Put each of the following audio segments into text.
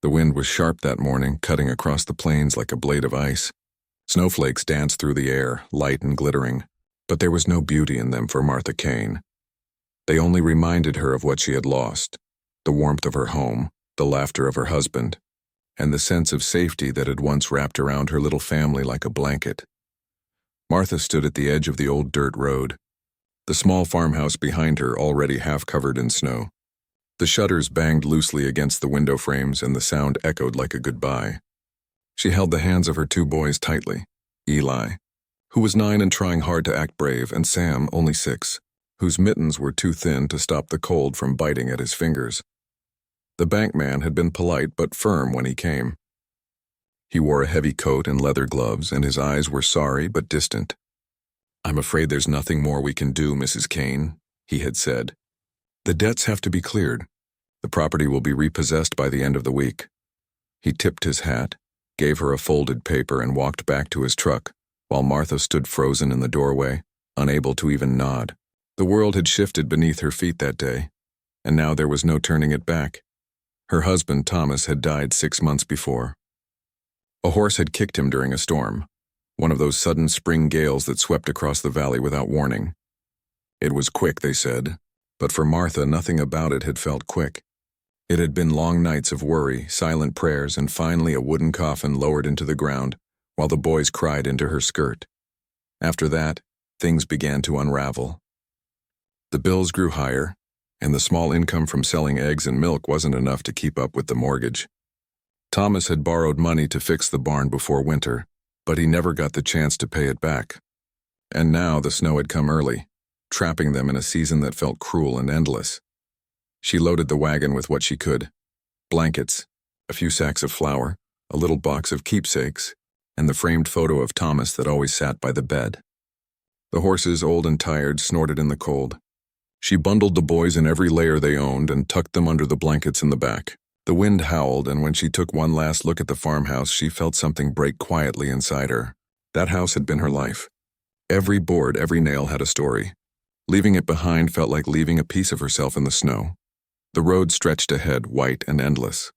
The wind was sharp that morning, cutting across the plains like a blade of ice. Snowflakes danced through the air, light and glittering, but there was no beauty in them for Martha Kane. They only reminded her of what she had lost, the warmth of her home, the laughter of her husband, and the sense of safety that had once wrapped around her little family like a blanket. Martha stood at the edge of the old dirt road, the small farmhouse behind her already half covered in snow. The shutters banged loosely against the window frames and the sound echoed like a goodbye. She held the hands of her two boys tightly, Eli, who was 9 and trying hard to act brave, and Sam, only 6, whose mittens were too thin to stop the cold from biting at his fingers. The bank man had been polite but firm when he came. He wore a heavy coat and leather gloves, and his eyes were sorry but distant. "I'm afraid there's nothing more we can do, Mrs. Kane," he had said. "The debts have to be cleared. The property will be repossessed by the end of the week." He tipped his hat, gave her a folded paper, and walked back to his truck, while Martha stood frozen in the doorway, unable to even nod. The world had shifted beneath her feet that day, and now there was no turning it back. Her husband, Thomas, had died 6 months before. A horse had kicked him during a storm, one of those sudden spring gales that swept across the valley without warning. It was quick, they said, but for Martha, nothing about it had felt quick. It had been long nights of worry, silent prayers, and finally a wooden coffin lowered into the ground while the boys cried into her skirt. After that, things began to unravel. The bills grew higher, and the small income from selling eggs and milk wasn't enough to keep up with the mortgage. Thomas had borrowed money to fix the barn before winter, but he never got the chance to pay it back. And now the snow had come early, trapping them in a season that felt cruel and endless. She loaded the wagon with what she could: blankets, a few sacks of flour, a little box of keepsakes, and the framed photo of Thomas that always sat by the bed. The horses, old and tired, snorted in the cold. She bundled the boys in every layer they owned and tucked them under the blankets in the back. The wind howled, and when she took one last look at the farmhouse, she felt something break quietly inside her. That house had been her life. Every board, every nail had a story. Leaving it behind felt like leaving a piece of herself in the snow. The road stretched ahead, white and endless.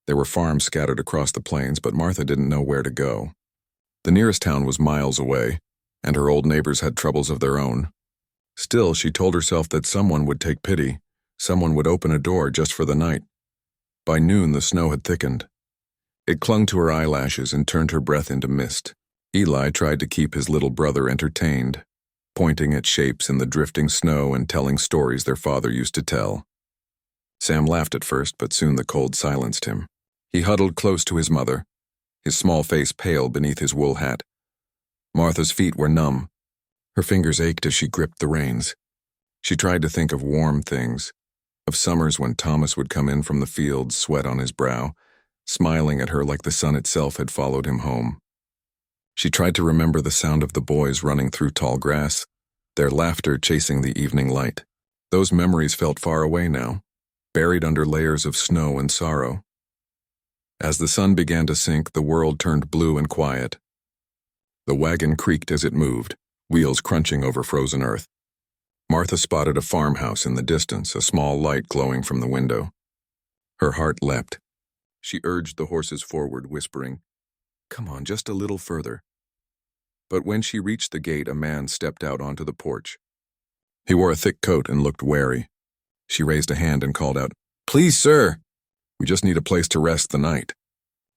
There were farms scattered across the plains, but Martha didn't know where to go. The nearest town was miles away, and her old neighbors had troubles of their own. Still, she told herself that someone would take pity, someone would open a door just for the night. By noon, the snow had thickened. It clung to her eyelashes and turned her breath into mist. Eli tried to keep his little brother entertained, pointing at shapes in the drifting snow and telling stories their father used to tell. Sam laughed at first, but soon the cold silenced him. He huddled close to his mother, his small face pale beneath his wool hat. Martha's feet were numb. Her fingers ached as she gripped the reins. She tried to think of warm things, of summers when Thomas would come in from the fields, sweat on his brow, smiling at her like the sun itself had followed him home. She tried to remember the sound of the boys running through tall grass, their laughter chasing the evening light. Those memories felt far away now, buried under layers of snow and sorrow. As the sun began to sink, the world turned blue and quiet. The wagon creaked as it moved, wheels crunching over frozen earth. Martha spotted a farmhouse in the distance, a small light glowing from the window. Her heart leapt. She urged the horses forward, whispering, "Come on, just a little further." But when she reached the gate, a man stepped out onto the porch. He wore a thick coat and looked wary. She raised a hand and called out, "Please, sir, we just need a place to rest the night."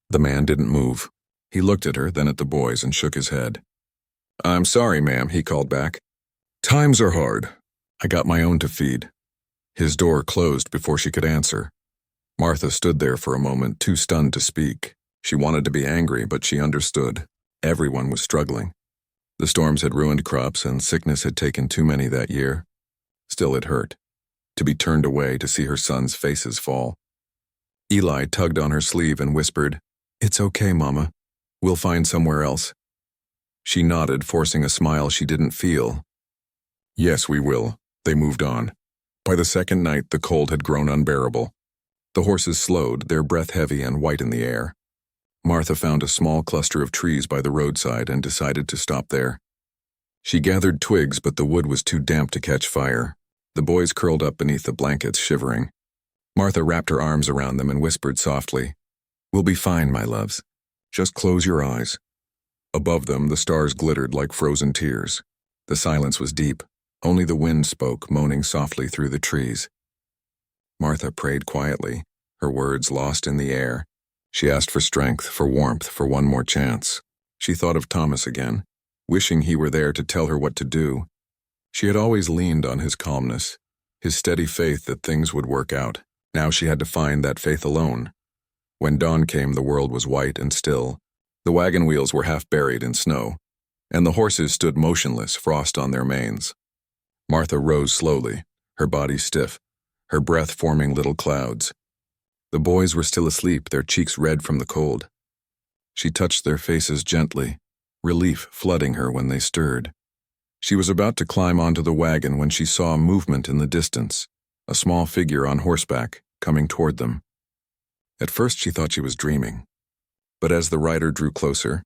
The man didn't move. He looked at her, then at the boys, and shook his head. "I'm sorry, ma'am," he called back. "Times are hard. I got my own to feed." His door closed before she could answer. Martha stood there for a moment, too stunned to speak. She wanted to be angry, but she understood. Everyone was struggling. The storms had ruined crops, and sickness had taken too many that year. Still, it hurt to be turned away, to see her sons' faces fall. Eli tugged on her sleeve and whispered, "It's okay, Mama. We'll find somewhere else." She nodded, forcing a smile she didn't feel. "Yes, we will." They moved on. By the second night, the cold had grown unbearable. The horses slowed, their breath heavy and white in the air. Martha found a small cluster of trees by the roadside and decided to stop there. She gathered twigs, but the wood was too damp to catch fire. The boys curled up beneath the blankets, shivering. Martha wrapped her arms around them and whispered softly, We'll be fine, my loves. Just close your eyes. Above them, the stars glittered like frozen tears. The silence was deep. Only the wind spoke, moaning softly through the trees. Martha prayed quietly, her words lost in the air. She asked for strength, for warmth, for one more chance. She thought of Thomas again, wishing he were there to tell her what to do. She had always leaned on his calmness, his steady faith that things would work out. Now she had to find that faith alone. When dawn came, the world was white and still. The wagon wheels were half buried in snow, and the horses stood motionless, frost on their manes. Martha rose slowly, her body stiff, her breath forming little clouds. The boys were still asleep, their cheeks red from the cold. She touched their faces gently, relief flooding her when they stirred. She was about to climb onto the wagon when she saw a movement in the distance, a small figure on horseback, coming toward them. At first she thought she was dreaming, but as the rider drew closer,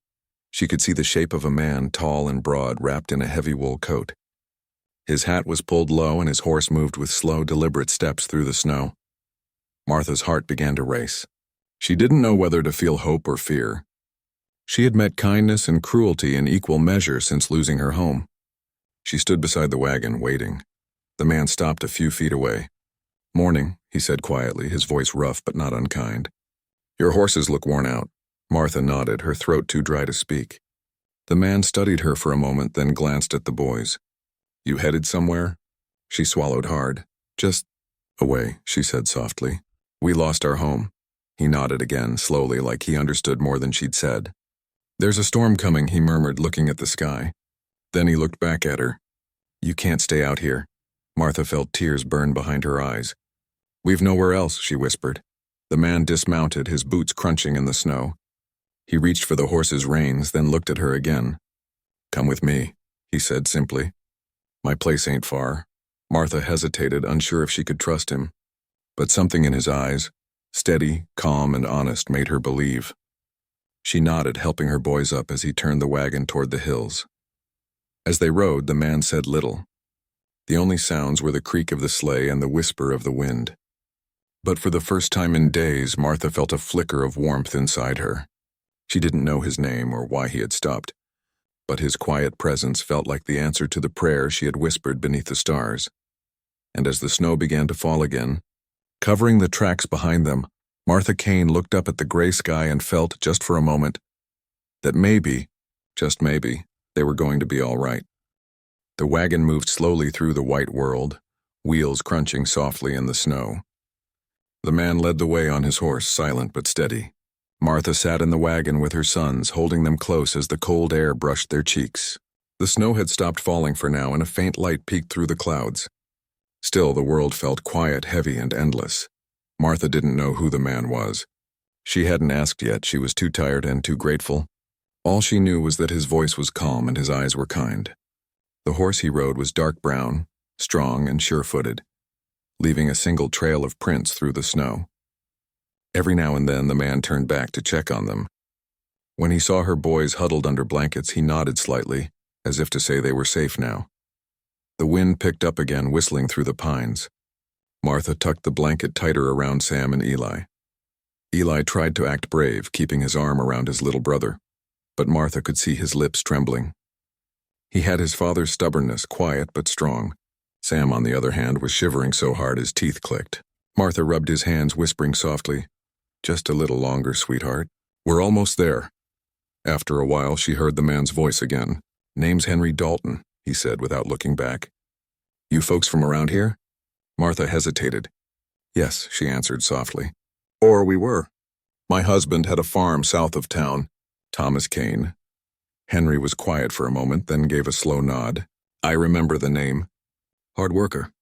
she could see the shape of a man, tall and broad, wrapped in a heavy wool coat. His hat was pulled low and his horse moved with slow, deliberate steps through the snow. Martha's heart began to race. She didn't know whether to feel hope or fear. She had met kindness and cruelty in equal measure since losing her home. She stood beside the wagon, waiting. The man stopped a few feet away. "Morning," he said quietly, his voice rough but not unkind. "Your horses look worn out." Martha nodded, her throat too dry to speak. The man studied her for a moment, then glanced at the boys. "You headed somewhere?" She swallowed hard. "Just away," she said softly. "We lost our home." He nodded again, slowly, like he understood more than she'd said. "There's a storm coming," he murmured, looking at the sky. Then he looked back at her. "You can't stay out here." Martha felt tears burn behind her eyes. "We've nowhere else," she whispered. The man dismounted, his boots crunching in the snow. He reached for the horse's reins, then looked at her again. "Come with me," he said simply. "My place ain't far." Martha hesitated, unsure if she could trust him. But something in his eyes, steady, calm, and honest, made her believe. She nodded, helping her boys up as he turned the wagon toward the hills. As they rode, the man said little. The only sounds were the creak of the sleigh and the whisper of the wind. But for the first time in days, Martha felt a flicker of warmth inside her. She didn't know his name or why he had stopped, but his quiet presence felt like the answer to the prayer she had whispered beneath the stars. And as the snow began to fall again, covering the tracks behind them, Martha Kane looked up at the gray sky and felt, just for a moment, that maybe, just maybe, they were going to be all right. The wagon moved slowly through the white world, wheels crunching softly in the snow. The man led the way on his horse, silent but steady. Martha sat in the wagon with her sons, holding them close as the cold air brushed their cheeks. The snow had stopped falling for now, and a faint light peeked through the clouds. Still, the world felt quiet, heavy, and endless. Martha didn't know who the man was. She hadn't asked yet, she was too tired and too grateful. All she knew was that his voice was calm and his eyes were kind. The horse he rode was dark brown, strong and sure-footed, leaving a single trail of prints through the snow. Every now and then the man turned back to check on them. When he saw her boys huddled under blankets, he nodded slightly, as if to say they were safe now. The wind picked up again, whistling through the pines. Martha tucked the blanket tighter around Sam and Eli. Eli tried to act brave, keeping his arm around his little brother, but Martha could see his lips trembling. He had his father's stubbornness, quiet but strong. Sam, on the other hand, was shivering so hard his teeth clicked. Martha rubbed his hands, whispering softly, "Just a little longer, sweetheart. We're almost there." After a while, she heard the man's voice again. "Name's Henry Dalton," he said without looking back. "You folks from around here?" Martha hesitated. "Yes," she answered softly. "Or we were. My husband had a farm south of town, Thomas Kane." Henry was quiet for a moment, then gave a slow nod. "I remember the name. Hard worker.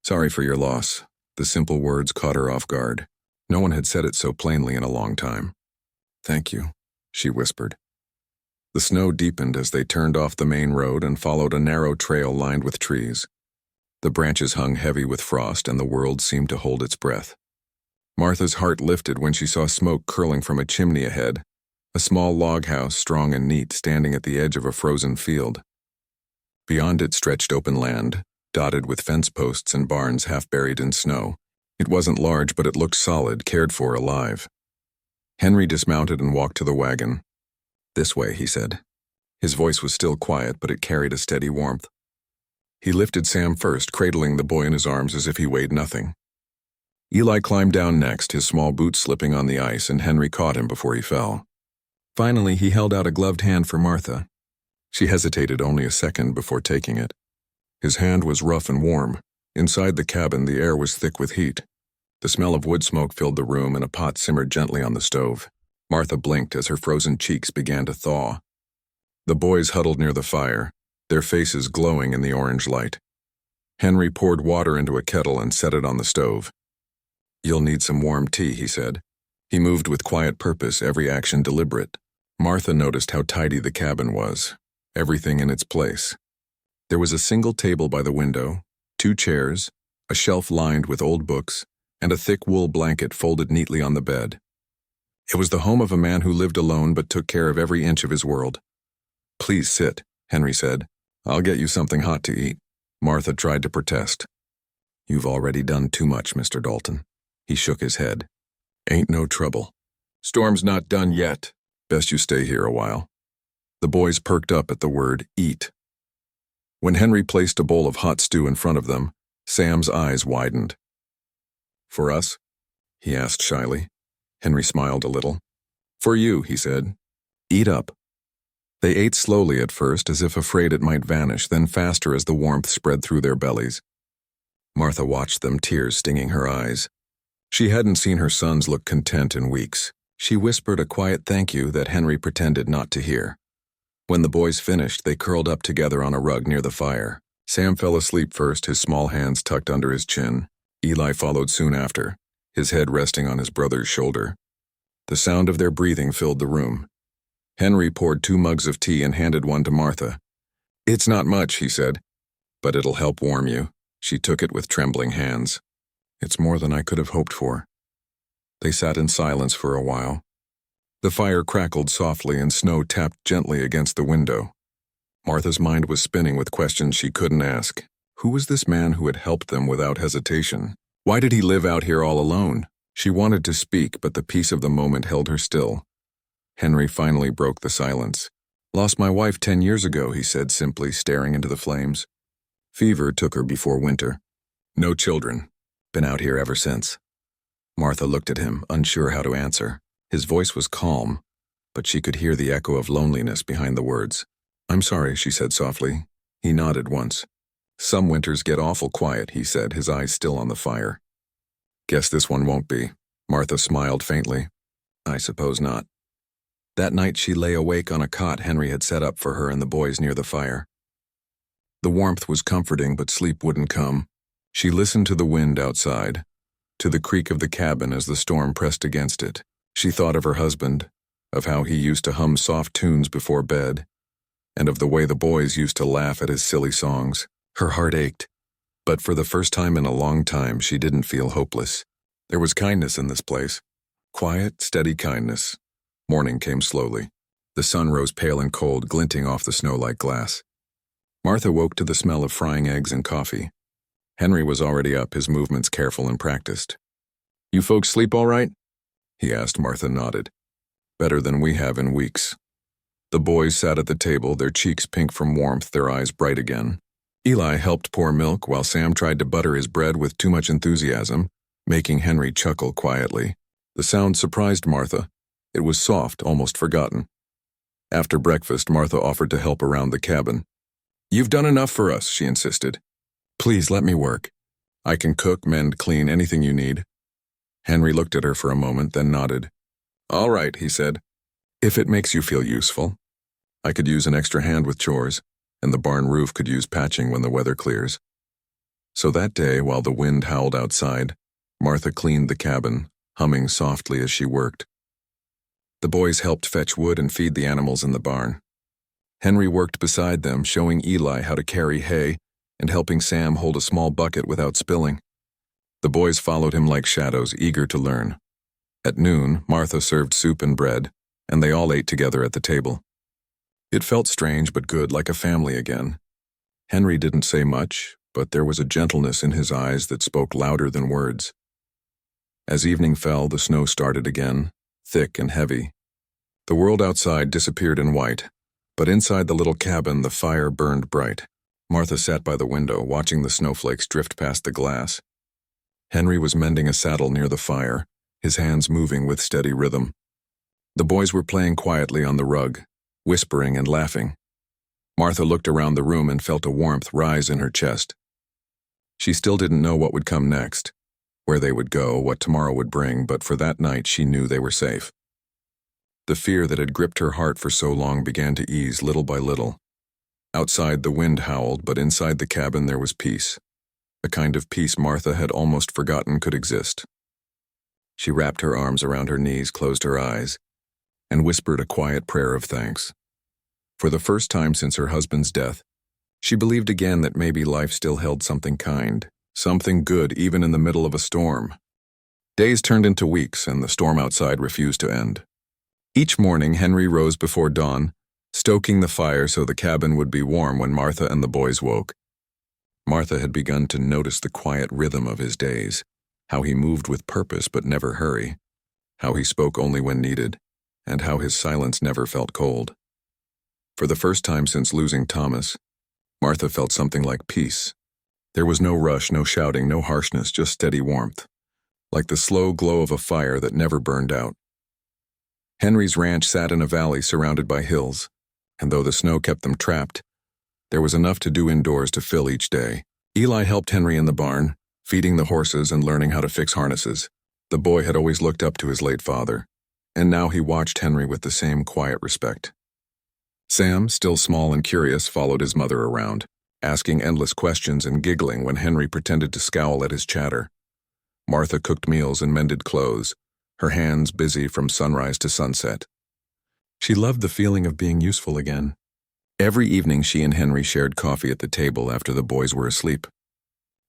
Sorry for your loss." The simple words caught her off guard. No one had said it so plainly in a long time. "Thank you," she whispered. The snow deepened as they turned off the main road and followed a narrow trail lined with trees. The branches hung heavy with frost, and the world seemed to hold its breath. Martha's heart lifted when she saw smoke curling from a chimney ahead, a small log house, strong and neat, standing at the edge of a frozen field. Beyond it stretched open land, dotted with fence posts and barns half buried in snow. It wasn't large, but it looked solid, cared for, alive. Henry dismounted and walked to the wagon. "This way," he said. His voice was still quiet, but it carried a steady warmth. He lifted Sam first, cradling the boy in his arms as if he weighed nothing. Eli climbed down next, his small boots slipping on the ice, and Henry caught him before he fell. Finally, he held out a gloved hand for Martha. She hesitated only a second before taking it. His hand was rough and warm. Inside the cabin, the air was thick with heat. The smell of wood smoke filled the room, and a pot simmered gently on the stove. Martha blinked as her frozen cheeks began to thaw. The boys huddled near the fire, their faces glowing in the orange light. Henry poured water into a kettle and set it on the stove. "You'll need some warm tea," he said. He moved with quiet purpose, every action deliberate. Martha noticed how tidy the cabin was, everything in its place. There was a single table by the window, 2 chairs, a shelf lined with old books, and a thick wool blanket folded neatly on the bed. It was the home of a man who lived alone but took care of every inch of his world. "Please sit," Henry said. "I'll get you something hot to eat." Martha tried to protest. "You've already done too much, Mr. Dalton." He shook his head. "Ain't no trouble. Storm's not done yet. Best you stay here a while." The boys perked up at the word eat. When Henry placed a bowl of hot stew in front of them, Sam's eyes widened. "For us?" he asked shyly. Henry smiled a little. "For you," he said. "Eat up." They ate slowly at first, as if afraid it might vanish, then faster as the warmth spread through their bellies. Martha watched them, tears stinging her eyes. She hadn't seen her sons look content in weeks. She whispered a quiet thank you that Henry pretended not to hear. When the boys finished, they curled up together on a rug near the fire. Sam fell asleep first, his small hands tucked under his chin. Eli followed soon after, his head resting on his brother's shoulder. The sound of their breathing filled the room. Henry poured 2 mugs of tea and handed one to Martha. "It's not much," he said, "but it'll help warm you." She took it with trembling hands. "It's more than I could have hoped for." They sat in silence for a while. The fire crackled softly and snow tapped gently against the window. Martha's mind was spinning with questions she couldn't ask. Who was this man who had helped them without hesitation? Why did he live out here all alone? She wanted to speak, but the peace of the moment held her still. Henry finally broke the silence. "Lost my wife 10 years ago," he said simply, staring into the flames. "Fever took her before winter. No children. Been out here ever since." Martha looked at him, unsure how to answer. His voice was calm, but she could hear the echo of loneliness behind the words. "I'm sorry," she said softly. He nodded once. "Some winters get awful quiet," he said, his eyes still on the fire. "Guess this one won't be." Martha smiled faintly. "I suppose not." That night she lay awake on a cot Henry had set up for her and the boys near the fire. The warmth was comforting, but sleep wouldn't come. She listened to the wind outside, to the creak of the cabin as the storm pressed against it. She thought of her husband, of how he used to hum soft tunes before bed, and of the way the boys used to laugh at his silly songs. Her heart ached, but for the first time in a long time she didn't feel hopeless. There was kindness in this place. Quiet, steady kindness. Morning came slowly. The sun rose pale and cold, glinting off the snow like glass. Martha woke to the smell of frying eggs and coffee. Henry was already up, his movements careful and practiced. "You folks sleep all right?" he asked. Martha nodded. "Better than we have in weeks." The boys sat at the table, their cheeks pink from warmth, their eyes bright again. Eli helped pour milk while Sam tried to butter his bread with too much enthusiasm, making Henry chuckle quietly. The sound surprised Martha. It was soft, almost forgotten. After breakfast, Martha offered to help around the cabin. "You've done enough for us," she insisted. "Please let me work. I can cook, mend, clean, anything you need." Henry looked at her for a moment, then nodded. "All right," he said. "If it makes you feel useful. I could use an extra hand with chores, and the barn roof could use patching when the weather clears." So that day, while the wind howled outside, Martha cleaned the cabin, humming softly as she worked. The boys helped fetch wood and feed the animals in the barn. Henry worked beside them, showing Eli how to carry hay and helping Sam hold a small bucket without spilling. The boys followed him like shadows, eager to learn. At noon, Martha served soup and bread, and they all ate together at the table. It felt strange but good, like a family again. Henry didn't say much, but there was a gentleness in his eyes that spoke louder than words. As evening fell, the snow started again, thick and heavy. The world outside disappeared in white, but inside the little cabin the fire burned bright. Martha sat by the window, watching the snowflakes drift past the glass. Henry was mending a saddle near the fire, his hands moving with steady rhythm. The boys were playing quietly on the rug, whispering and laughing. Martha looked around the room and felt a warmth rise in her chest. She still didn't know what would come next, where they would go, what tomorrow would bring, but for that night she knew they were safe. The fear that had gripped her heart for so long began to ease little by little. Outside the wind howled, but inside the cabin there was peace, a kind of peace Martha had almost forgotten could exist. She wrapped her arms around her knees, closed her eyes, and whispered a quiet prayer of thanks. For the first time since her husband's death, she believed again that maybe life still held something kind, something good even in the middle of a storm. Days turned into weeks, and the storm outside refused to end. Each morning Henry rose before dawn, stoking the fire so the cabin would be warm when Martha and the boys woke. Martha had begun to notice the quiet rhythm of his days, how he moved with purpose but never hurry, how he spoke only when needed, and how his silence never felt cold. For the first time since losing Thomas, Martha felt something like peace. There was no rush, no shouting, no harshness, just steady warmth, like the slow glow of a fire that never burned out. Henry's ranch sat in a valley surrounded by hills, and though the snow kept them trapped, there was enough to do indoors to fill each day. Eli helped Henry in the barn, feeding the horses and learning how to fix harnesses. The boy had always looked up to his late father, and now he watched Henry with the same quiet respect. Sam, still small and curious, followed his mother around, asking endless questions and giggling when Henry pretended to scowl at his chatter. Martha cooked meals and mended clothes, her hands busy from sunrise to sunset. She loved the feeling of being useful again. Every evening she and Henry shared coffee at the table after the boys were asleep.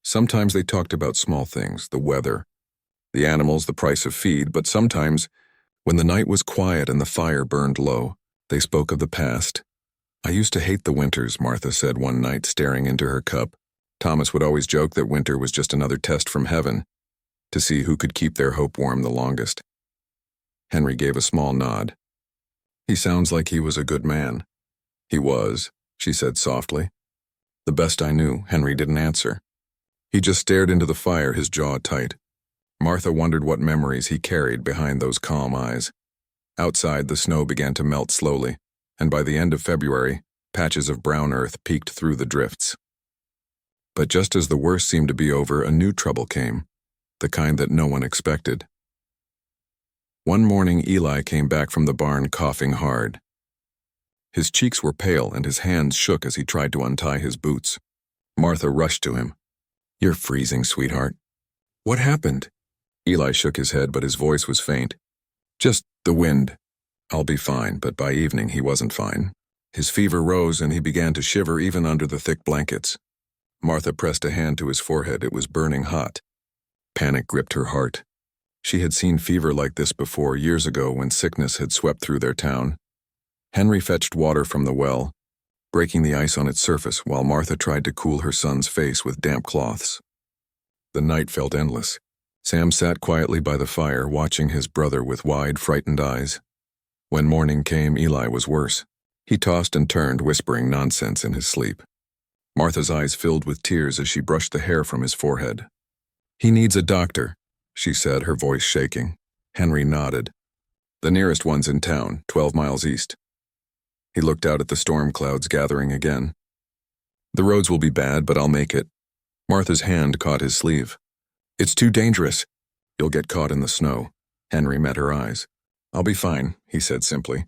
Sometimes they talked about small things, the weather, the animals, the price of feed, but sometimes, when the night was quiet and the fire burned low, they spoke of the past. "I used to hate the winters," Martha said one night, staring into her cup. Thomas would always joke that winter was just another test from heaven, to see who could keep their hope warm the longest. Henry gave a small nod. "He sounds like he was a good man." "He was," she said softly. "The best I knew." Henry didn't answer. He just stared into the fire, his jaw tight. Martha wondered what memories he carried behind those calm eyes. Outside, the snow began to melt slowly, and by the end of February, patches of brown earth peeked through the drifts. But just as the worst seemed to be over, a new trouble came, the kind that no one expected. One morning, Eli came back from the barn coughing hard. His cheeks were pale and his hands shook as he tried to untie his boots. Martha rushed to him. "You're freezing, sweetheart." "What happened?" Eli shook his head, but his voice was faint. "Just the wind." "I'll be fine," but by evening he wasn't fine. His fever rose and he began to shiver even under the thick blankets. Martha pressed a hand to his forehead. It was burning hot. Panic gripped her heart. She had seen fever like this before, years ago when sickness had swept through their town. Henry fetched water from the well, breaking the ice on its surface while Martha tried to cool her son's face with damp cloths. The night felt endless. Sam sat quietly by the fire, watching his brother with wide, frightened eyes. When morning came, Eli was worse. He tossed and turned, whispering nonsense in his sleep. Martha's eyes filled with tears as she brushed the hair from his forehead. "He needs a doctor," she said, her voice shaking. Henry nodded. "The nearest one's in town, 12 miles east." He looked out at the storm clouds gathering again. "The roads will be bad, but I'll make it." Martha's hand caught his sleeve. "It's too dangerous. You'll get caught in the snow." Henry met her eyes. "I'll be fine," he said simply.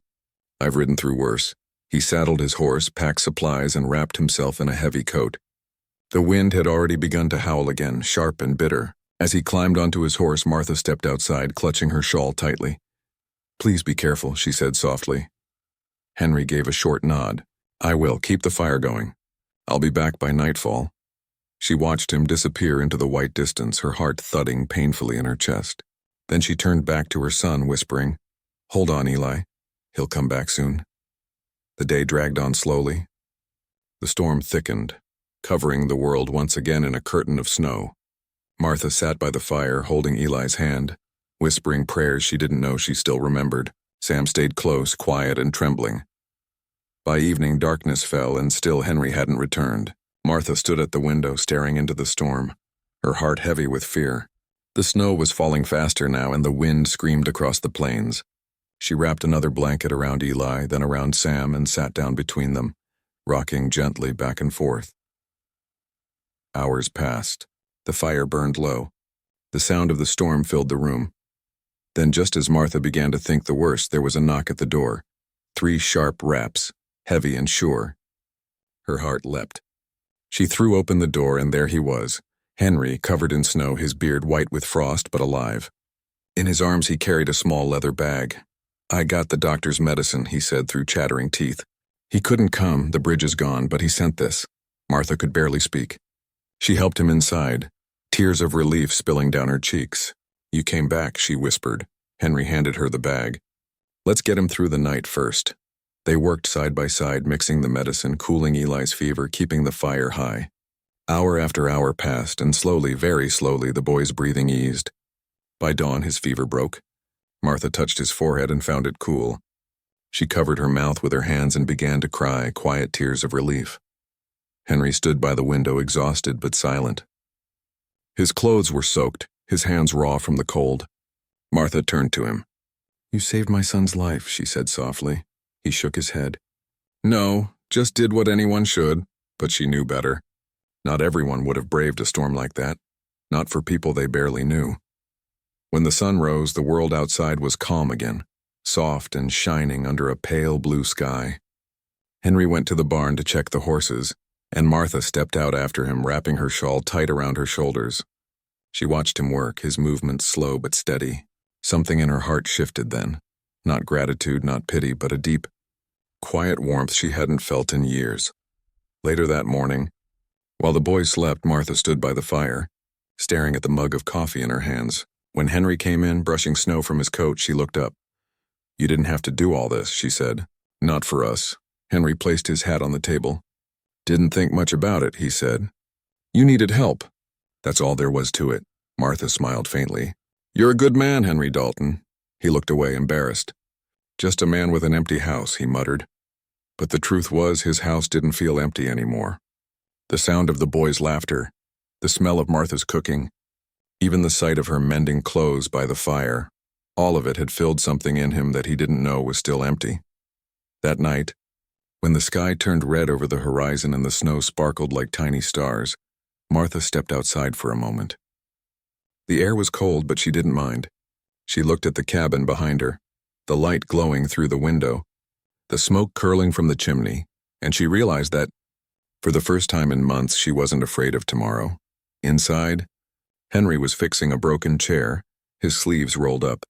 "I've ridden through worse." He saddled his horse, packed supplies, and wrapped himself in a heavy coat. The wind had already begun to howl again, sharp and bitter. As he climbed onto his horse, Martha stepped outside, clutching her shawl tightly. "Please be careful," she said softly. Henry gave a short nod. "I will. Keep the fire going. I'll be back by nightfall." She watched him disappear into the white distance, her heart thudding painfully in her chest. Then she turned back to her son, whispering, "Hold on, Eli. He'll come back soon." The day dragged on slowly. The storm thickened, covering the world once again in a curtain of snow. Martha sat by the fire, holding Eli's hand. whispering prayers she didn't know she still remembered. Sam stayed close, quiet and trembling. By evening, darkness fell, and still Henry hadn't returned. Martha stood at the window, staring into the storm, her heart heavy with fear. The snow was falling faster now, and the wind screamed across the plains. She wrapped another blanket around Eli, then around Sam, and sat down between them, rocking gently back and forth. Hours passed. The fire burned low. The sound of the storm filled the room. Then, just as Martha began to think the worst, there was a knock at the door. 3 sharp raps, heavy and sure. Her heart leapt. She threw open the door, and there he was, Henry, covered in snow, his beard white with frost but alive. In his arms he carried a small leather bag. "I got the doctor's medicine," he said through chattering teeth. "He couldn't come, the bridge is gone, but he sent this." Martha could barely speak. She helped him inside, tears of relief spilling down her cheeks. "You came back," she whispered. Henry handed her the bag. "Let's get him through the night first." They worked side by side, mixing the medicine, cooling Eli's fever, keeping the fire high. Hour after hour passed, and slowly, very slowly, the boy's breathing eased. By dawn, his fever broke. Martha touched his forehead and found it cool. She covered her mouth with her hands and began to cry, quiet tears of relief. Henry stood by the window, exhausted but silent. His clothes were soaked, his hands raw from the cold. Martha turned to him. "You saved my son's life," she said softly. He shook his head. "No, just did what anyone should," but she knew better. Not everyone would have braved a storm like that, not for people they barely knew. When the sun rose, the world outside was calm again, soft and shining under a pale blue sky. Henry went to the barn to check the horses, and Martha stepped out after him, wrapping her shawl tight around her shoulders. She watched him work, his movements slow but steady. Something in her heart shifted then. Not gratitude, not pity, but a deep, quiet warmth she hadn't felt in years. Later that morning, while the boys slept, Martha stood by the fire, staring at the mug of coffee in her hands. When Henry came in, brushing snow from his coat, she looked up. "You didn't have to do all this," she said. "Not for us." Henry placed his hat on the table. "Didn't think much about it," he said. "You needed help. That's all there was to it." Martha smiled faintly. "You're a good man, Henry Dalton." He looked away, embarrassed. "Just a man with an empty house," he muttered. But the truth was, his house didn't feel empty anymore. The sound of the boys' laughter, the smell of Martha's cooking, even the sight of her mending clothes by the fire, all of it had filled something in him that he didn't know was still empty. That night, when the sky turned red over the horizon and the snow sparkled like tiny stars, Martha stepped outside for a moment. The air was cold, but she didn't mind. She looked at the cabin behind her, the light glowing through the window, the smoke curling from the chimney, and she realized that, for the first time in months, she wasn't afraid of tomorrow. Inside, Henry was fixing a broken chair, his sleeves rolled up,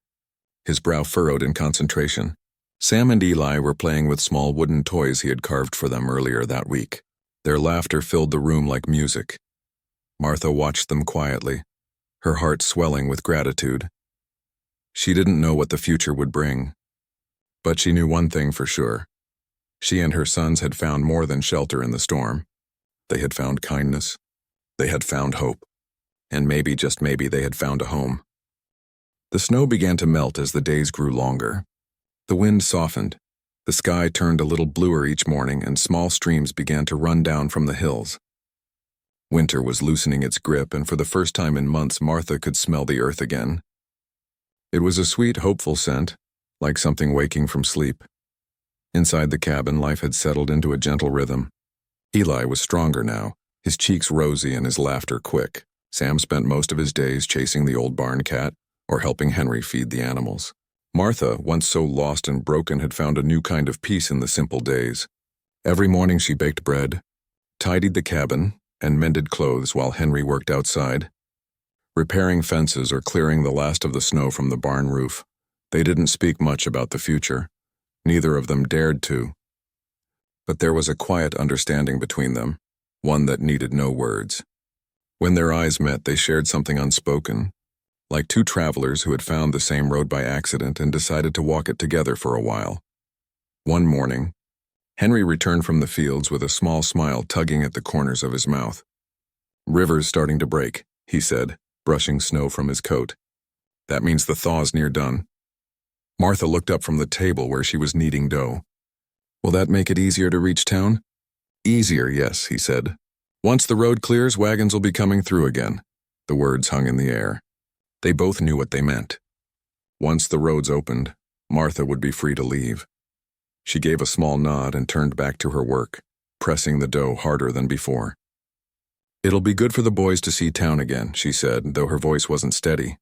his brow furrowed in concentration. Sam and Eli were playing with small wooden toys he had carved for them earlier that week. Their laughter filled the room like music. Martha watched them quietly, her heart swelling with gratitude. She didn't know what the future would bring, but she knew one thing for sure. She and her sons had found more than shelter in the storm. They had found kindness. They had found hope. And maybe, just maybe, they had found a home. The snow began to melt as the days grew longer. The wind softened. The sky turned a little bluer each morning, and small streams began to run down from the hills. Winter was loosening its grip, and for the first time in months, Martha could smell the earth again. It was a sweet, hopeful scent, like something waking from sleep. Inside the cabin, life had settled into a gentle rhythm. Eli was stronger now, his cheeks rosy and his laughter quick. Sam spent most of his days chasing the old barn cat or helping Henry feed the animals. Martha, once so lost and broken, had found a new kind of peace in the simple days. Every morning she baked bread, tidied the cabin, and mended clothes while Henry worked outside, repairing fences or clearing the last of the snow from the barn roof. They didn't speak much about the future. Neither of them dared to. But there was a quiet understanding between them, one that needed no words. When their eyes met, they shared something unspoken, like two travelers who had found the same road by accident and decided to walk it together for a while. One morning, Henry returned from the fields with a small smile tugging at the corners of his mouth. "River's starting to break," he said, brushing snow from his coat. That means the thaw's near done. Martha looked up from the table where she was kneading dough. Will that make it easier to reach town? Easier, yes, he said. Once the road clears, wagons will be coming through again. The words hung in the air. They both knew what they meant. Once the roads opened, Martha would be free to leave. She gave a small nod and turned back to her work, pressing the dough harder than before. It'll be good for the boys to see town again, she said, though her voice wasn't steady.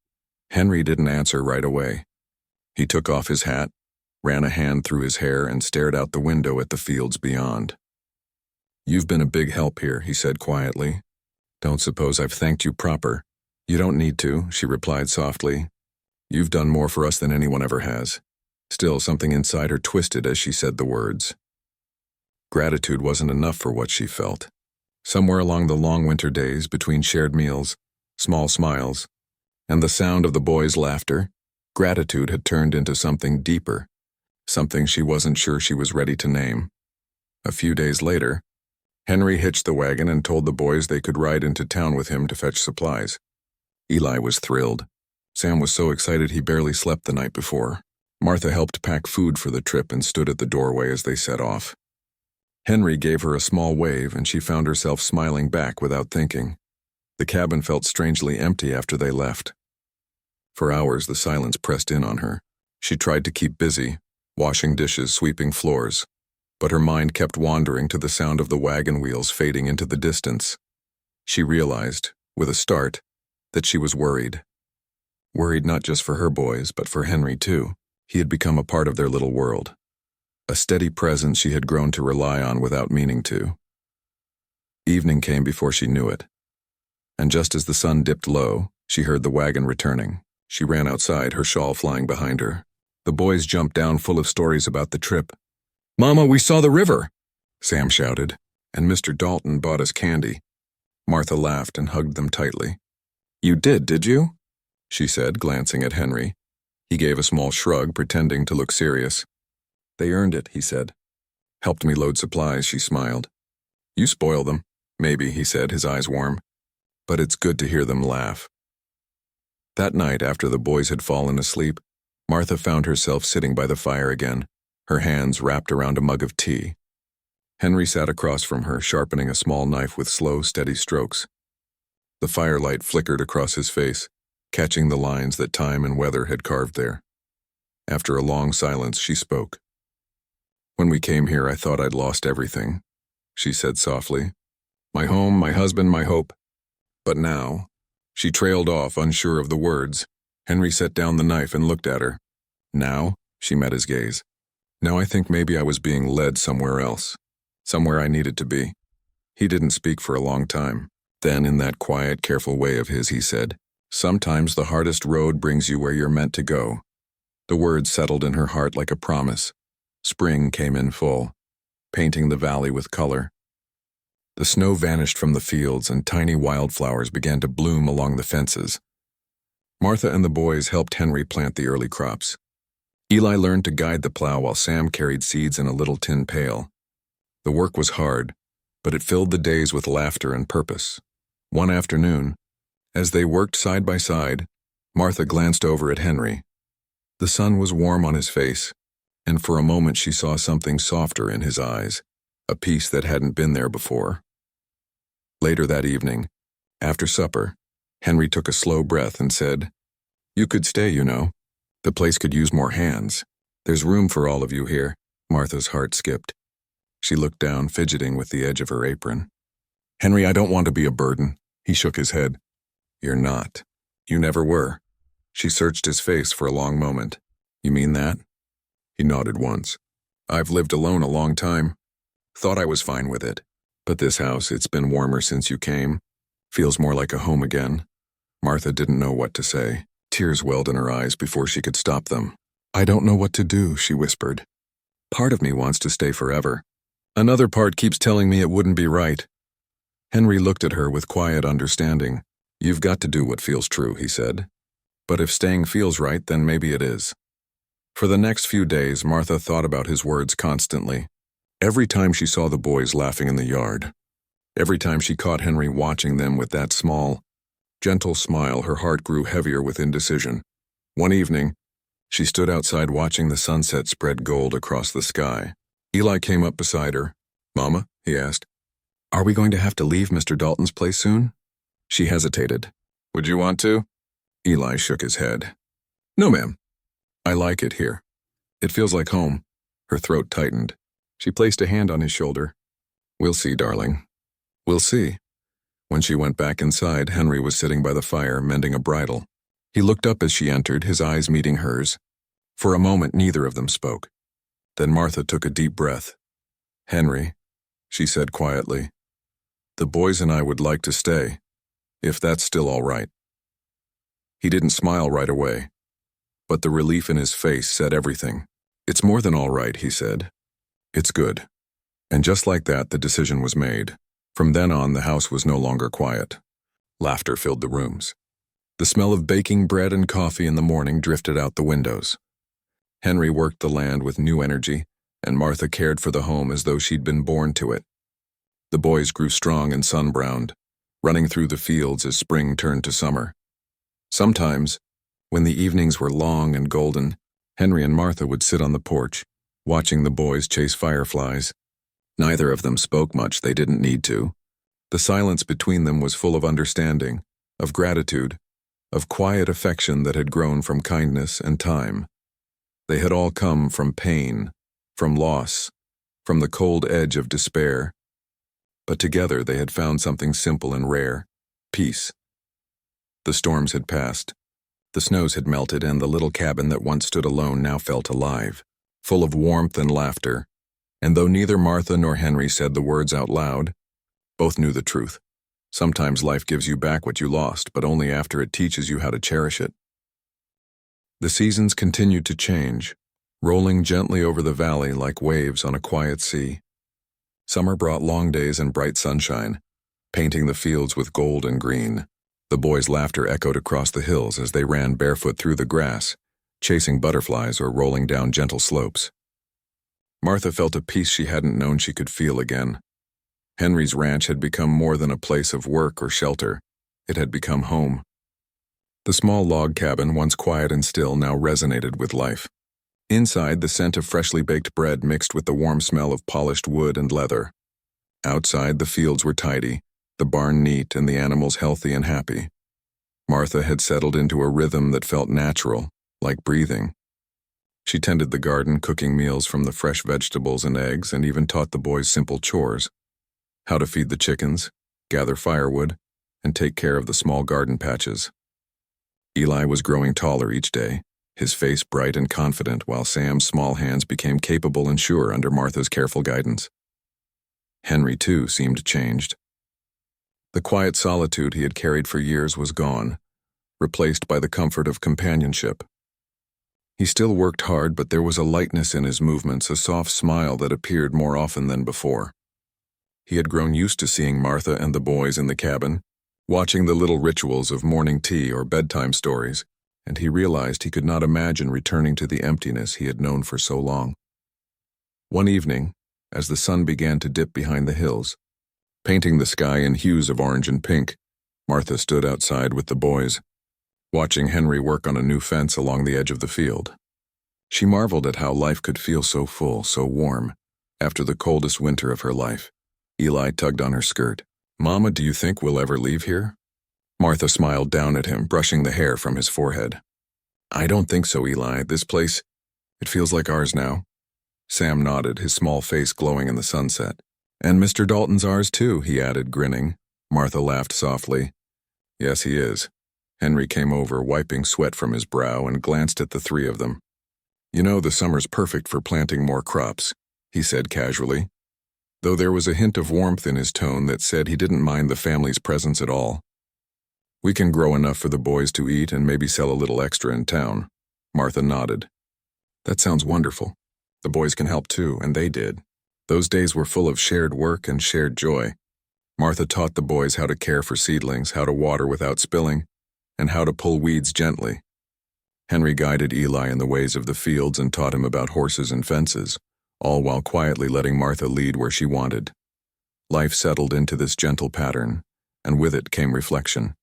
Henry didn't answer right away. He took off his hat, ran a hand through his hair, and stared out the window at the fields beyond. You've been a big help here, he said quietly. Don't suppose I've thanked you proper. You don't need to, she replied softly. You've done more for us than anyone ever has. Still, something inside her twisted as she said the words. Gratitude wasn't enough for what she felt. Somewhere along the long winter days, between shared meals, small smiles, and the sound of the boys' laughter, gratitude had turned into something deeper, something she wasn't sure she was ready to name. A few days later, Henry hitched the wagon and told the boys they could ride into town with him to fetch supplies. Eli was thrilled. Sam was so excited he barely slept the night before. Martha helped pack food for the trip and stood at the doorway as they set off. Henry gave her a small wave, and she found herself smiling back without thinking. The cabin felt strangely empty after they left. For hours, the silence pressed in on her. She tried to keep busy, washing dishes, sweeping floors, but her mind kept wandering to the sound of the wagon wheels fading into the distance. She realized, with a start, that she was worried. Worried not just for her boys, but for Henry too. He had become a part of their little world. A steady presence she had grown to rely on without meaning to. Evening came before she knew it. And just as the sun dipped low, she heard the wagon returning. She ran outside, her shawl flying behind her. The boys jumped down full of stories about the trip. "Mama, we saw the river!" Sam shouted, and Mr. Dalton bought us candy. Martha laughed and hugged them tightly. "You did you?" she said, glancing at Henry. He gave a small shrug, pretending to look serious. "They earned it," he said. "Helped me load supplies," she smiled. "You spoil them." "Maybe," he said, his eyes warm. "But it's good to hear them laugh." That night, after the boys had fallen asleep, Martha found herself sitting by the fire again, her hands wrapped around a mug of tea. Henry sat across from her, sharpening a small knife with slow, steady strokes. The firelight flickered across his face, catching the lines that time and weather had carved there. After a long silence, she spoke. "When we came here, I thought I'd lost everything," she said softly. "My home, my husband, my hope. But now—" She trailed off, unsure of the words. Henry set down the knife and looked at her. "Now?" She met his gaze. "Now I think maybe I was being led somewhere else. Somewhere I needed to be." He didn't speak for a long time. Then, in that quiet, careful way of his, he said, "Sometimes the hardest road brings you where you're meant to go." The words settled in her heart like a promise. Spring came in full, painting the valley with color. The snow vanished from the fields and tiny wildflowers began to bloom along the fences. Martha and the boys helped Henry plant the early crops. Eli learned to guide the plow while Sam carried seeds in a little tin pail. The work was hard, but it filled the days with laughter and purpose. One afternoon, as they worked side by side, Martha glanced over at Henry. The sun was warm on his face, and for a moment she saw something softer in his eyes, a peace that hadn't been there before. Later that evening, after supper, Henry took a slow breath and said, "You could stay, you know. The place could use more hands. There's room for all of you here." Martha's heart skipped. She looked down, fidgeting with the edge of her apron. "Henry, I don't want to be a burden." He shook his head. "You're not. You never were." She searched his face for a long moment. "You mean that?" He nodded once. "I've lived alone a long time. Thought I was fine with it. But this house, it's been warmer since you came. Feels more like a home again." Martha didn't know what to say. Tears welled in her eyes before she could stop them. "I don't know what to do," she whispered. "Part of me wants to stay forever. Another part keeps telling me it wouldn't be right." Henry looked at her with quiet understanding. "You've got to do what feels true," he said. "But if staying feels right, then maybe it is." For the next few days, Martha thought about his words constantly. Every time she saw the boys laughing in the yard, every time she caught Henry watching them with that small, gentle smile, her heart grew heavier with indecision. One evening, she stood outside watching the sunset spread gold across the sky. Eli came up beside her. "Mama," he asked, "are we going to have to leave Mr. Dalton's place soon?" She hesitated. "Would you want to?" Eli shook his head. "No, ma'am. I like it here. It feels like home." Her throat tightened. She placed a hand on his shoulder. "We'll see, darling. We'll see." When she went back inside, Henry was sitting by the fire, mending a bridle. He looked up as she entered, his eyes meeting hers. For a moment, neither of them spoke. Then Martha took a deep breath. "Henry," she said quietly, "the boys and I would like to stay, if that's still all right." He didn't smile right away, but the relief in his face said everything. "It's more than all right," he said. "It's good." And just like that, the decision was made. From then on, the house was no longer quiet. Laughter filled the rooms. The smell of baking bread and coffee in the morning drifted out the windows. Henry worked the land with new energy, and Martha cared for the home as though she'd been born to it. The boys grew strong and sun-browned, running through the fields as spring turned to summer. Sometimes, when the evenings were long and golden, Henry and Martha would sit on the porch, watching the boys chase fireflies. Neither of them spoke much, they didn't need to. The silence between them was full of understanding, of gratitude, of quiet affection that had grown from kindness and time. They had all come from pain, from loss, from the cold edge of despair. But together they had found something simple and rare: peace. The storms had passed. The snows had melted, and the little cabin that once stood alone now felt alive, full of warmth and laughter. And though neither Martha nor Henry said the words out loud, both knew the truth. Sometimes life gives you back what you lost, but only after it teaches you how to cherish it. The seasons continued to change, rolling gently over the valley like waves on a quiet sea. Summer brought long days and bright sunshine, painting the fields with gold and green. The boys' laughter echoed across the hills as they ran barefoot through the grass, chasing butterflies or rolling down gentle slopes. Martha felt a peace she hadn't known she could feel again. Henry's ranch had become more than a place of work or shelter. It had become home. The small log cabin, once quiet and still, now resonated with life. Inside, the scent of freshly baked bread mixed with the warm smell of polished wood and leather. Outside, the fields were tidy, the barn neat, and the animals healthy and happy. Martha had settled into a rhythm that felt natural, like breathing. She tended the garden, cooking meals from the fresh vegetables and eggs, and even taught the boys simple chores: how to feed the chickens, gather firewood, and take care of the small garden patches. Eli was growing taller each day, his face bright and confident, while Sam's small hands became capable and sure under Martha's careful guidance. Henry, too, seemed changed. The quiet solitude he had carried for years was gone, replaced by the comfort of companionship. He still worked hard, but there was a lightness in his movements, a soft smile that appeared more often than before. He had grown used to seeing Martha and the boys in the cabin, watching the little rituals of morning tea or bedtime stories, and he realized he could not imagine returning to the emptiness he had known for so long. One evening, as the sun began to dip behind the hills, painting the sky in hues of orange and pink, Martha stood outside with the boys, watching Henry work on a new fence along the edge of the field. She marveled at how life could feel so full, so warm, after the coldest winter of her life. Eli tugged on her skirt. "Mama, do you think we'll ever leave here?" Martha smiled down at him, brushing the hair from his forehead. "I don't think so, Eli. This place, it feels like ours now." Sam nodded, his small face glowing in the sunset. "And Mr. Dalton's ours too," he added, grinning. Martha laughed softly. "Yes, he is." Henry came over, wiping sweat from his brow, and glanced at the three of them. "You know, the summer's perfect for planting more crops," he said casually, though there was a hint of warmth in his tone that said he didn't mind the family's presence at all. "We can grow enough for the boys to eat and maybe sell a little extra in town." Martha nodded. "That sounds wonderful. The boys can help too, and they did." Those days were full of shared work and shared joy. Martha taught the boys how to care for seedlings, how to water without spilling, and how to pull weeds gently. Henry guided Eli in the ways of the fields and taught him about horses and fences, all while quietly letting Martha lead where she wanted. Life settled into this gentle pattern, and with it came reflection.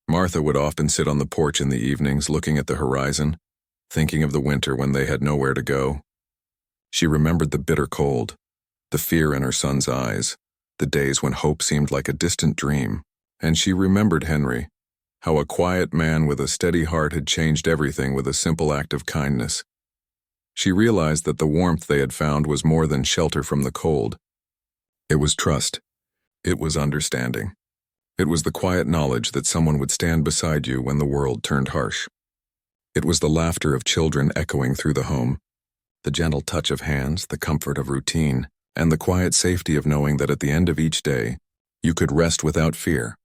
Martha would often sit on the porch in the evenings looking at the horizon, thinking of the winter when they had nowhere to go. She remembered the bitter cold, the fear in her son's eyes, the days when hope seemed like a distant dream. And she remembered Henry, how a quiet man with a steady heart had changed everything with a simple act of kindness. She realized that the warmth they had found was more than shelter from the cold. It was trust. It was understanding. It was the quiet knowledge that someone would stand beside you when the world turned harsh. It was the laughter of children echoing through the home, the gentle touch of hands, the comfort of routine, and the quiet safety of knowing that at the end of each day, you could rest without fear.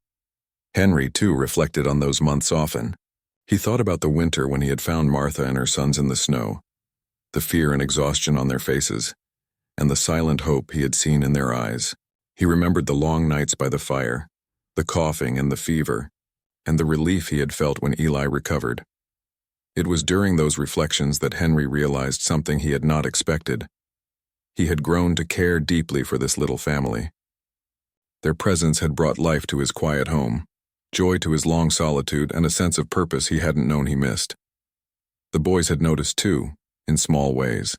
Henry, too, reflected on those months often. He thought about the winter when he had found Martha and her sons in the snow, the fear and exhaustion on their faces, and the silent hope he had seen in their eyes. He remembered the long nights by the fire, the coughing and the fever, and the relief he had felt when Eli recovered. It was during those reflections that Henry realized something he had not expected. He had grown to care deeply for this little family. Their presence had brought life to his quiet home, joy to his long solitude, and a sense of purpose he hadn't known he missed. The boys had noticed too, in small ways.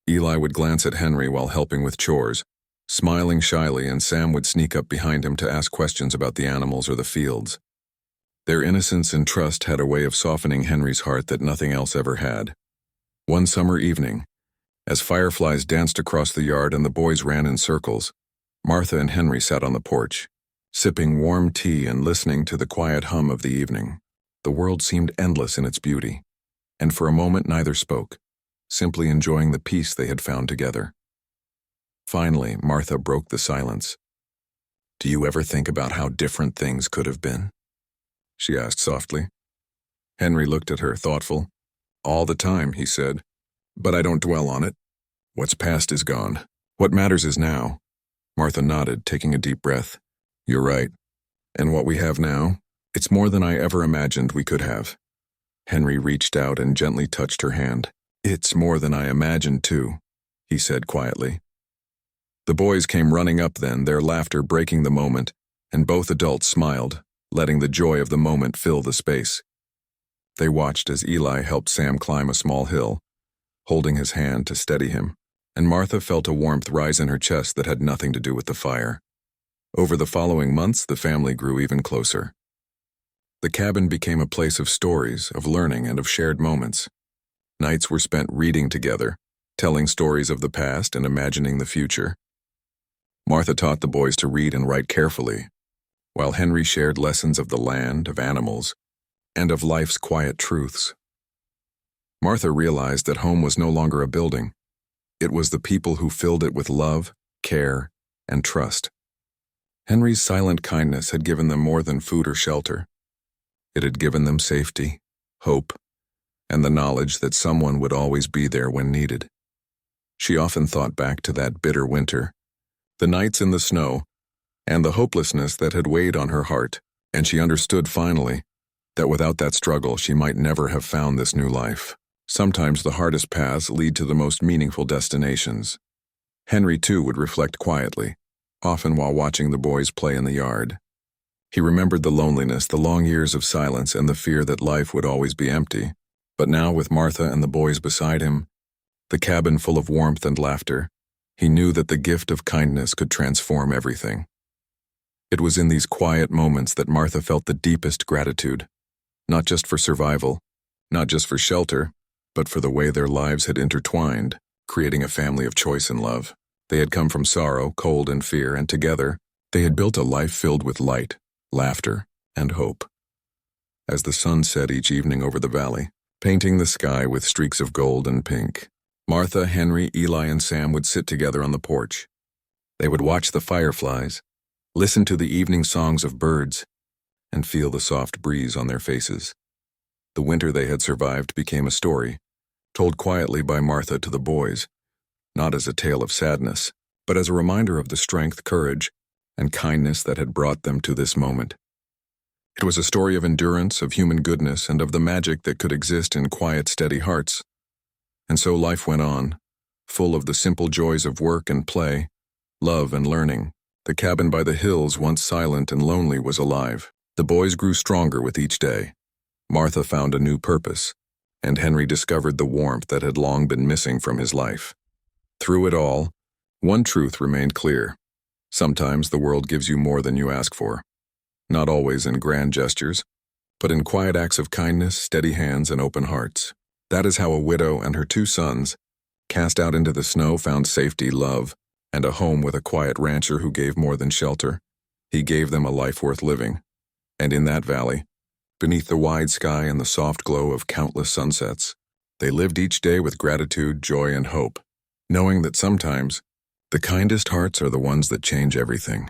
Eli would glance at Henry while helping with chores, smiling shyly, and Sam would sneak up behind him to ask questions about the animals or the fields. Their innocence and trust had a way of softening Henry's heart that nothing else ever had. One summer evening, as fireflies danced across the yard and the boys ran in circles, Martha and Henry sat on the porch, sipping warm tea and listening to the quiet hum of the evening. The world seemed endless in its beauty, and for a moment neither spoke, simply enjoying the peace they had found together. Finally, Martha broke the silence. "Do you ever think about how different things could have been?" she asked softly. Henry looked at her, thoughtful. "All the time," he said, "but I don't dwell on it. What's past is gone. What matters is now." Martha nodded, taking a deep breath. "You're right. And what we have now, it's more than I ever imagined we could have." Henry reached out and gently touched her hand. "It's more than I imagined, too," he said quietly. The boys came running up then, their laughter breaking the moment, and both adults smiled, letting the joy of the moment fill the space. They watched as Eli helped Sam climb a small hill, holding his hand to steady him, and Martha felt a warmth rise in her chest that had nothing to do with the fire. Over the following months, the family grew even closer. The cabin became a place of stories, of learning, and of shared moments. Nights were spent reading together, telling stories of the past and imagining the future. Martha taught the boys to read and write carefully, while Henry shared lessons of the land, of animals, and of life's quiet truths. Martha realized that home was no longer a building. It was the people who filled it with love, care, and trust. Henry's silent kindness had given them more than food or shelter. It had given them safety, hope, and the knowledge that someone would always be there when needed. She often thought back to that bitter winter, the nights in the snow, and the hopelessness that had weighed on her heart, and she understood finally that without that struggle she might never have found this new life. Sometimes the hardest paths lead to the most meaningful destinations. Henry, too, would reflect quietly, often while watching the boys play in the yard. He remembered the loneliness, the long years of silence, and the fear that life would always be empty. But now, with Martha and the boys beside him, the cabin full of warmth and laughter, he knew that the gift of kindness could transform everything. It was in these quiet moments that Martha felt the deepest gratitude, not just for survival, not just for shelter, but for the way their lives had intertwined, creating a family of choice and love. They had come from sorrow, cold, and fear, and together, they had built a life filled with light, laughter, and hope. As the sun set each evening over the valley, painting the sky with streaks of gold and pink, Martha, Henry, Eli, and Sam would sit together on the porch. They would watch the fireflies, listen to the evening songs of birds, and feel the soft breeze on their faces. The winter they had survived became a story, told quietly by Martha to the boys, not as a tale of sadness, but as a reminder of the strength, courage, and kindness that had brought them to this moment. It was a story of endurance, of human goodness, and of the magic that could exist in quiet, steady hearts. And so life went on, full of the simple joys of work and play, love and learning. The cabin by the hills, once silent and lonely, was alive. The boys grew stronger with each day. Martha found a new purpose, and Henry discovered the warmth that had long been missing from his life. Through it all, one truth remained clear. Sometimes the world gives you more than you ask for. Not always in grand gestures, but in quiet acts of kindness, steady hands, and open hearts. That is how a widow and her 2 sons, cast out into the snow, found safety, love, and a home with a quiet rancher who gave more than shelter. He gave them a life worth living. And in that valley, beneath the wide sky and the soft glow of countless sunsets, they lived each day with gratitude, joy, and hope, knowing that sometimes the kindest hearts are the ones that change everything.